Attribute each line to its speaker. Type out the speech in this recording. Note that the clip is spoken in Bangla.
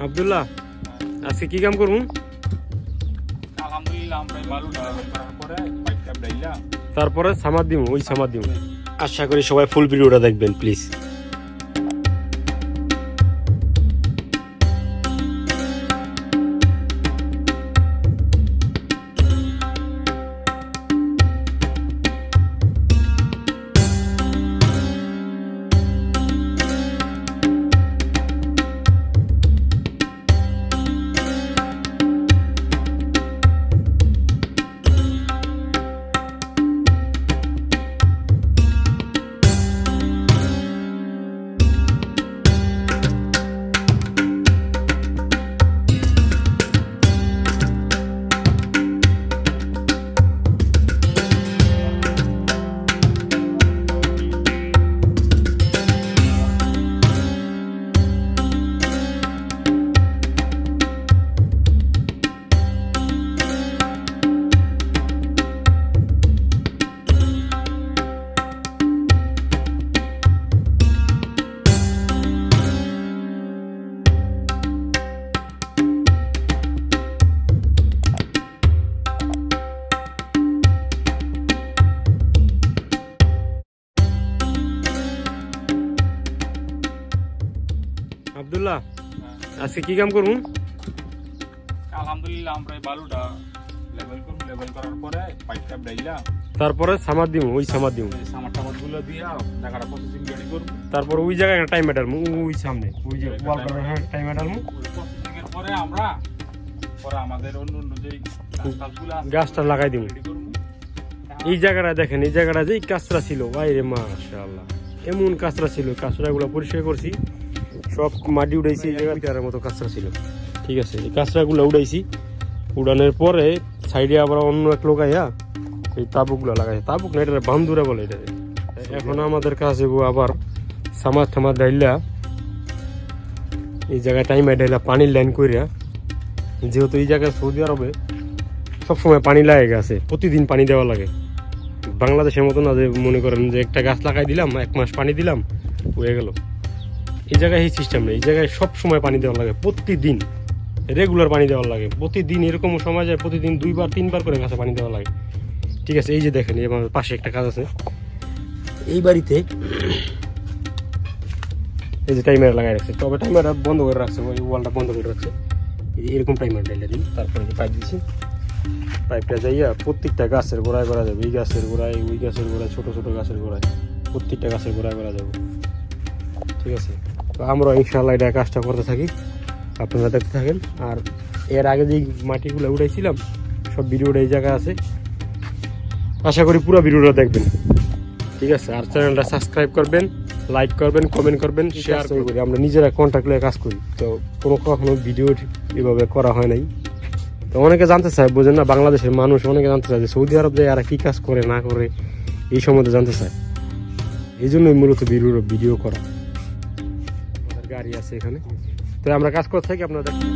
Speaker 1: আব্দুল্লাহ, আজকে কি কাম করবো?
Speaker 2: আলহামদুলিল্লাহ আমরা বালুটা করার পরে পাইপটা ডাইলা
Speaker 1: তারপরে সামার দিব, ওই সামার দিব। আশা করি সবাই ফুল ভিডিওটা দেখবেন প্লিজ। আব্দুল্লাহ, আজকে কি কাম করবো?
Speaker 2: আলহামদুলিল্লাহ আমরা বালুটা লেভেল করব, লেভেল করার পরে পাইপটা ডাইলা
Speaker 1: তারপরে সামার দিব, ওই সামার দিব।
Speaker 2: সামার টামারগুলো দিয়া জায়গাটা প্রসেসিং রেডি করব।
Speaker 1: তারপর ওই জায়গায় একটা টাইম মেটাল ওই সামনে, ওই যে ওয়াল করার টাইম মেটাল
Speaker 2: প্রসেসিং এর পরে আমরা আমাদের অন্য যে কাজগুলো আছে
Speaker 1: গাছটা লাগাই দিব। এই জায়গাটা দেখেন, এই জায়গাটা যে কাঁচরা ছিল, বাইরে মাশাআল্লাহ এমন কাঁচরা ছিল, কাঁচরাগুলো পরিষ্কার করছি, সব মাটি উঠাইছি। এই জায়গাটার মতো কাঁচরা ছিল, ঠিক আছে। এই কাঁচরাগুলো উঠাইছি, উড়ানোর পরে সাইডে আবার অন্য এক লোক আইয়া এই তাবুকগুলো লাগাইছে। তাবুক না, এটা বান্দুরা বলে এটা। এখন আমাদের কাছে আবার সামার থামার ডাইলা এই জায়গায় টাইমে ডাইলা পানির লাইন করিয়া, যেহেতু এই জায়গায় সৌদি আরবে সবসময় পানি লাগে গেছে, প্রতিদিন পানি দেওয়া লাগে। বাংলাদেশের মতো না যে মনে করেন যে একটা গাছ লাগাই দিলাম, 1 মাস পানি দিলাম হয়ে গেল। এই জায়গায় এই সিস্টেম নেই, এই জায়গায় সব সময় পানি দেওয়া লাগে, প্রতিদিন রেগুলার পানি দেওয়া লাগে। প্রতিদিন এরকম সময় যায়, প্রতিদিন 2-3 বার করে গাছে পানি দেওয়া লাগে, ঠিক আছে। এই যে দেখেন, এই আমার পাশে একটা কাজ আছে, এই বাড়িতে এই যে টাইমার লাগাই রাখছে, তবে টাইমারটা বন্ধ করে রাখছে, ওই ওয়ালটা বন্ধ করে রাখছে। এরকম টাইমার ডাইলে দিন, তারপরে পাইপ দিচ্ছি। পাইপটা যাইয়া প্রত্যেকটা গাছের গোড়ায় করা যাবে, এই গাছের গোড়ায়, ওই গাছের গোড়ায়, ছোট ছোট গাছের গোড়ায়, প্রত্যেকটা গাছের গোড়ায় করা যাবে, ঠিক আছে। তো আমরা ইনশাআল্লাহ এটা কাজটা করতে থাকি, আপনারা দেখতে থাকেন। আর এর আগে যে মাটিগুলো উঠাইছিলাম সব ভিডিওটা এই জায়গায় আছে, আশা করি পুরো ভিডিওটা দেখবেন, ঠিক আছে। আর চ্যানেলটা সাবস্ক্রাইব করবেন, লাইক করবেন, কমেন্ট করবেন, শেয়ার করি। আমরা নিজেরা কন্ট্যাক্ট নিয়ে কাজ করি, তো কখনো ভিডিও এভাবে করা হয় নাই। তো অনেকে জানতে চায়, বোঝেন না, বাংলাদেশের মানুষ অনেকে জানতে চায় যে সৌদি আরব যায় আর কি কাজ করে না করে, এই সম্বন্ধে জানতে চায়। এই জন্যই মূলত ভিডিও করা। আমাদের গাড়ি আছে এখানে, তো আমরা কাজ করতে থাকি, আপনারা দেখেন।